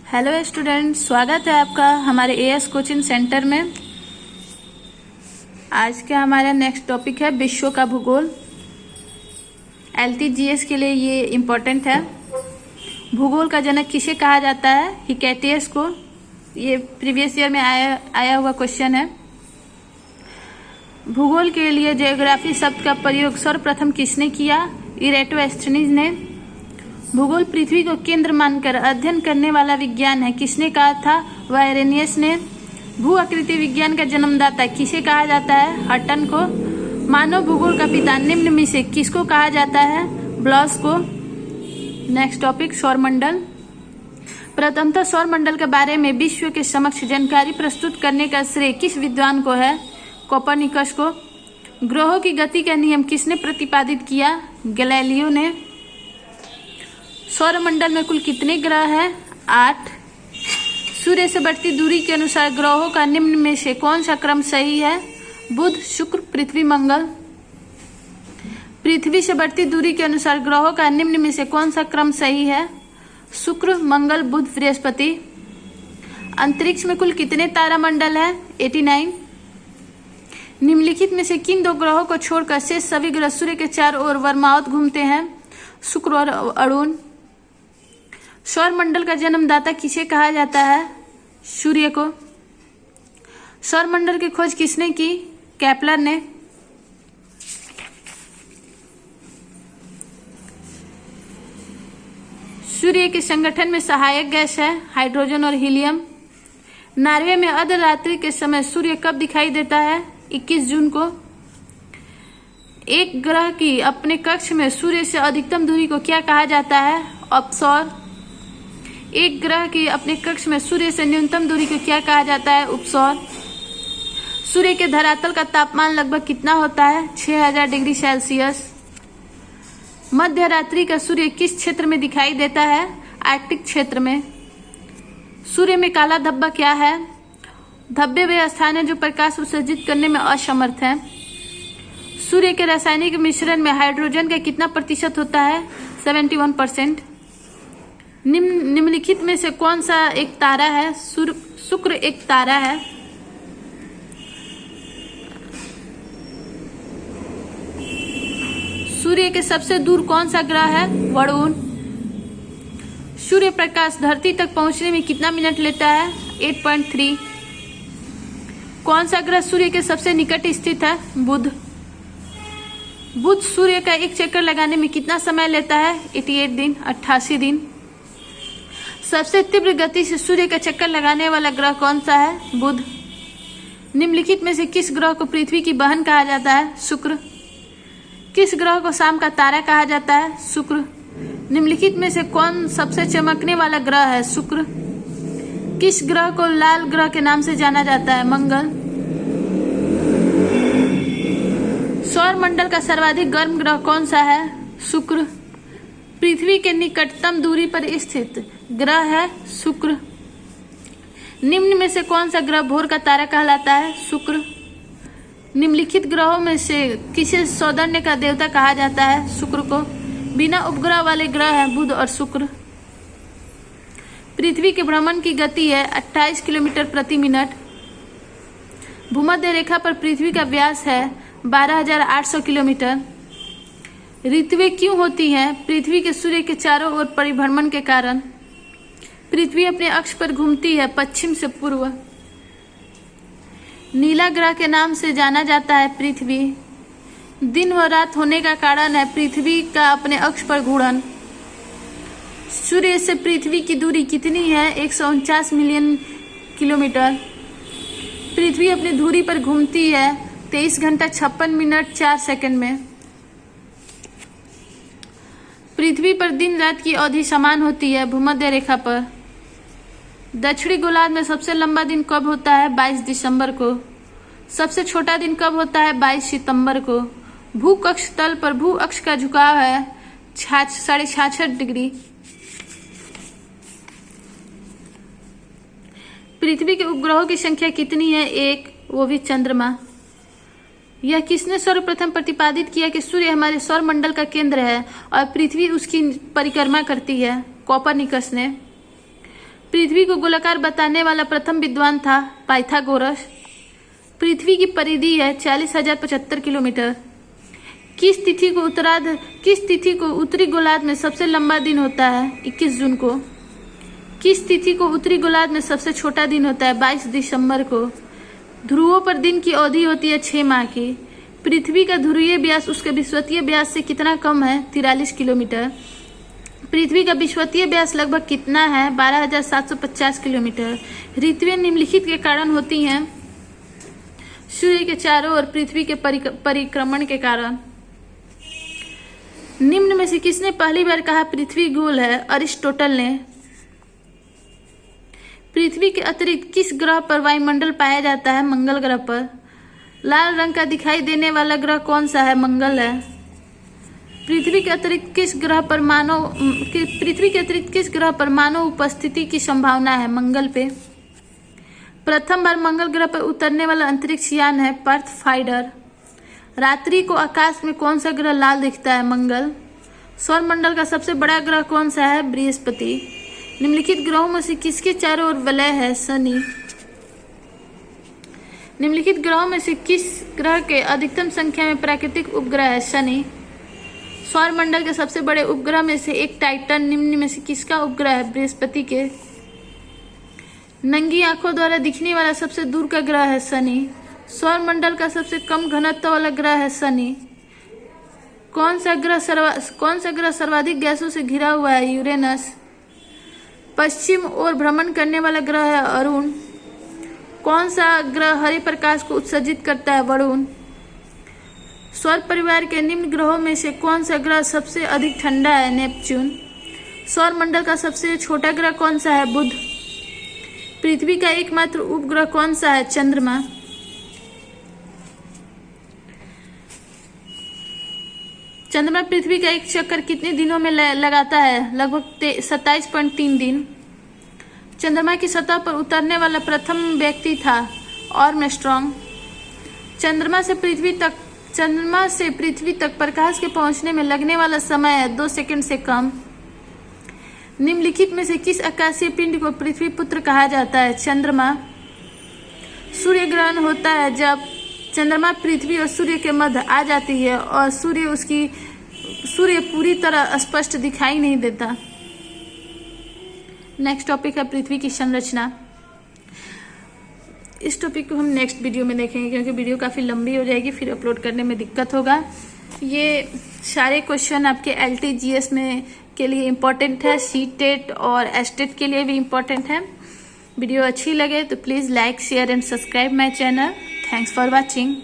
Hello students, स्वागत है आपका हमारे एएस कोचिंग सेंटर में। आज का हमारा नेक्स्ट टॉपिक है विश्व का भूगोल। एलटीजीएस के लिए ये इम्पोर्टेंट है। भूगोल का जनक किसे कहा जाता है? हिकैटियस को। ये प्रीवियस ईयर में आया हुआ क्वेश्चन है। भूगोल के लिए ज्योग्राफी शब्द का प्रयोग सर्वप्रथम किसने किया? इरेटोस्थेनीज ने। भूगोल पृथ्वी को केंद्र मानकर अध्ययन करने वाला विज्ञान है, किसने कहा था? वायरेनियस ने। भू आकृति विज्ञान का जन्मदाता किसे कहा जाता है? हटन को। मानव भूगोल का पिता निम्न में से किसको कहा जाता है? ब्लॉस को। नेक्स्ट टॉपिक सौरमंडल। प्रथमतः सौरमंडल के बारे में विश्व के समक्ष जानकारी प्रस्तुत करने का श्रेय किस विद्वान को है? कोपरनिकस को। ग्रहों की गति का नियम किसने प्रतिपादित किया? गैलीलियो ने। सौरमंडल में कुल कितने ग्रह हैं? 8। सूर्य से बढ़ती दूरी के अनुसार ग्रहों का निम्न में से कौन सा क्रम सही है? बुध, शुक्र, पृथ्वी, मंगल। पृथ्वी से बढ़ती दूरी के अनुसार ग्रहों का निम्न में से कौन सा क्रम सही है? शुक्र, मंगल, बुध, बृहस्पति। अंतरिक्ष में कुल कितने तारामंडल है? 89। निम्नलिखित में से किन दो ग्रहों को छोड़कर शेष सभी ग्रह सूर्य के चारों ओर वर्मावत घूमते हैं? शुक्र और अरुण। सौरमंडल का जन्मदाता किसे कहा जाता है? सूर्य को। सौरमंडल की खोज किसने की? केपलर ने। सूर्य के संगठन में सहायक गैस है हाइड्रोजन और हीलियम। नॉर्वे में अर्धरात्रि के समय सूर्य कब दिखाई देता है? 21 जून को। एक ग्रह की अपने कक्ष में सूर्य से अधिकतम दूरी को क्या कहा जाता है? अपसौर। एक ग्रह की अपने कक्ष में सूर्य से न्यूनतम दूरी को क्या कहा जाता है? उपसौर। सूर्य के धरातल का तापमान लगभग कितना होता है? 6000 डिग्री सेल्सियस। मध्य रात्रि का सूर्य किस क्षेत्र में दिखाई देता है? आर्कटिक क्षेत्र में। सूर्य में काला धब्बा क्या है? धब्बे वे स्थान है जो प्रकाश उत्सर्जित करने में असमर्थ है। सूर्य के रासायनिक मिश्रण में हाइड्रोजन का कितना प्रतिशत होता है? 71%। निम्नलिखित में से कौन सा एक तारा है? शुक्र एक तारा है। सूर्य के सबसे दूर कौन सा ग्रह है? वरुण। सूर्य प्रकाश धरती तक पहुंचने में कितना मिनट लेता है? 8.3। कौन सा ग्रह सूर्य के सबसे निकट स्थित है? बुध। बुध सूर्य का एक चक्कर लगाने में कितना समय लेता है? 88 दिन, 88 दिन। सबसे तीव्र गति से सूर्य का चक्कर लगाने वाला ग्रह कौन सा है? बुध। निम्नलिखित में से किस ग्रह को पृथ्वी की बहन कहा जाता है? शुक्र। किस ग्रह को शाम का तारा कहा जाता है? शुक्र। निम्नलिखित में से कौन सबसे चमकने वाला ग्रह है? शुक्र। किस ग्रह को लाल ग्रह के नाम से जाना जाता है? मंगल। सौरमंडल का सर्वाधिक गर्म ग्रह कौन सा है? शुक्र। पृथ्वी के निकटतम दूरी पर स्थित ग्रह है शुक्र। निम्न में से कौन सा ग्रह भोर का तारा कहलाता है? शुक्र। निम्नलिखित ग्रहों में से किसे सौंदर्य का देवता कहा जाता है? शुक्र को। बिना उपग्रह वाले ग्रह हैं बुध और शुक्र। पृथ्वी के भ्रमण की गति है 28 किलोमीटर प्रति मिनट। भूमध्य रेखा पर पृथ्वी का व्यास है 12,800 किलोमीटर। ऋतुएं क्यों होती हैं? पृथ्वी के सूर्य के चारों ओर परिभ्रमण के कारण। पृथ्वी अपने अक्ष पर घूमती है पश्चिम से पूर्व। नीला ग्रह के नाम से जाना जाता है पृथ्वी। दिन व रात होने का कारण है पृथ्वी का अपने अक्ष पर घूर्णन। सूर्य से पृथ्वी की दूरी कितनी है? 149 मिलियन किलोमीटर। पृथ्वी अपनी धुरी पर घूमती है 23 घंटा 56 मिनट 4 सेकंड में। पृथ्वी पर दिन रात की अवधि समान होती है भूमध्य रेखा पर। दक्षिणी गोलार्ध में सबसे लंबा दिन कब होता है? 22 दिसंबर को। सबसे छोटा दिन कब होता है? 22 सितंबर को। भूकक्ष तल पर भू अक्ष का झुकाव है 66.5 डिग्री। पृथ्वी के उपग्रहों की संख्या कितनी है? 1, वो भी चंद्रमा। यह किसने सर्वप्रथम प्रतिपादित किया कि सूर्य हमारे सौरमंडल का केंद्र है और पृथ्वी उसकी परिक्रमा करती है? कोपरनिकस ने। पृथ्वी को गोलाकार बताने वाला प्रथम विद्वान था पाइथागोरस। पृथ्वी की परिधि है 40,075 किलोमीटर। किस तिथि को उत्तरी गोलार्ध में सबसे लंबा दिन होता है? 21 जून को। किस तिथि को उत्तरी गोलार्ध में सबसे छोटा दिन होता है? 22 दिसंबर को। ध्रुवों पर दिन की अवधि होती है 6 माह की। पृथ्वी का ध्रुवीय व्यास उसके विषुवतीय व्यास से कितना कम है? 43 किलोमीटर। पृथ्वी का विषुवतीय व्यास लगभग कितना है? 12,750 किलोमीटर। ऋतुएं निम्नलिखित के कारण होती हैं: सूर्य के चारों ओर पृथ्वी के परिक्रमण के कारण। निम्न में से किसने पहली बार कहा पृथ्वी गोल है? अरिस्टोटल ने। पृथ्वी के अतिरिक्त किस ग्रह पर वायुमंडल पाया जाता है? मंगल ग्रह पर। लाल रंग का दिखाई देने वाला ग्रह कौन सा है? मंगल है। पृथ्वी के अतिरिक्त किस ग्रह पर मानव उपस्थिति की संभावना है? मंगल पे। प्रथम बार मंगल ग्रह पर उतरने वाला अंतरिक्ष यान है पाथफाइंडर। रात्रि को आकाश में कौन सा ग्रह लाल दिखता है? मंगल। सौरमंडल का सबसे बड़ा ग्रह कौन सा है? बृहस्पति। निम्नलिखित ग्रहों में से किसके चारों ओर वलय है? शनि। निम्नलिखित ग्रहों में से किस ग्रह के अधिकतम संख्या में प्राकृतिक उपग्रह है? शनि। सौरमंडल के सबसे बड़े उपग्रह में से एक टाइटन निम्न में से किसका उपग्रह है? बृहस्पति के। नंगी आंखों द्वारा दिखने वाला सबसे दूर का ग्रह है शनि। सौरमंडल का सबसे कम घनत्व वाला ग्रह है शनि। कौन सा ग्रह सर्वाधिक गैसों से घिरा हुआ है? यूरेनस। पश्चिम ओर भ्रमण करने वाला ग्रह है अरुण। कौन सा ग्रह हरे प्रकाश को उत्सर्जित करता है? वरुण। सौर परिवार के निम्न ग्रहों में से कौन सा ग्रह सबसे अधिक ठंडा है? नेपच्यून। सौरमंडल का सबसे छोटा ग्रह कौन सा है? बुध। पृथ्वी का एकमात्र उपग्रह कौन सा है? चंद्रमा। चंद्रमा पृथ्वी का एक चक्कर कितने दिनों में लगाता है? लगभग 27.3 दिन। चंद्रमा की सतह पर उतरने वाला प्रथम व्यक्ति था आर्मस्ट्रॉन्ग। चंद्रमा से पृथ्वी तक प्रकाश के पहुंचने में लगने वाला समय है 2 सेकंड से कम। निम्नलिखित में से किस आकाशीय पिंड को पृथ्वी पुत्र कहा जाता है? चंद्रमा। सूर्य ग्रहण होता है जब चंद्रमा पृथ्वी और सूर्य के मध्य आ जाती है और सूर्य पूरी तरह स्पष्ट दिखाई नहीं देता। नेक्स्ट टॉपिक है पृथ्वी की संरचना। इस टॉपिक को हम नेक्स्ट वीडियो में देखेंगे क्योंकि वीडियो काफ़ी लंबी हो जाएगी, फिर अपलोड करने में दिक्कत होगा। ये सारे क्वेश्चन आपके LTGS में के लिए इम्पोर्टेंट है, CTET और STET के लिए भी इम्पोर्टेंट है। वीडियो अच्छी लगे तो please like share and subscribe my channel. Thanks for watching.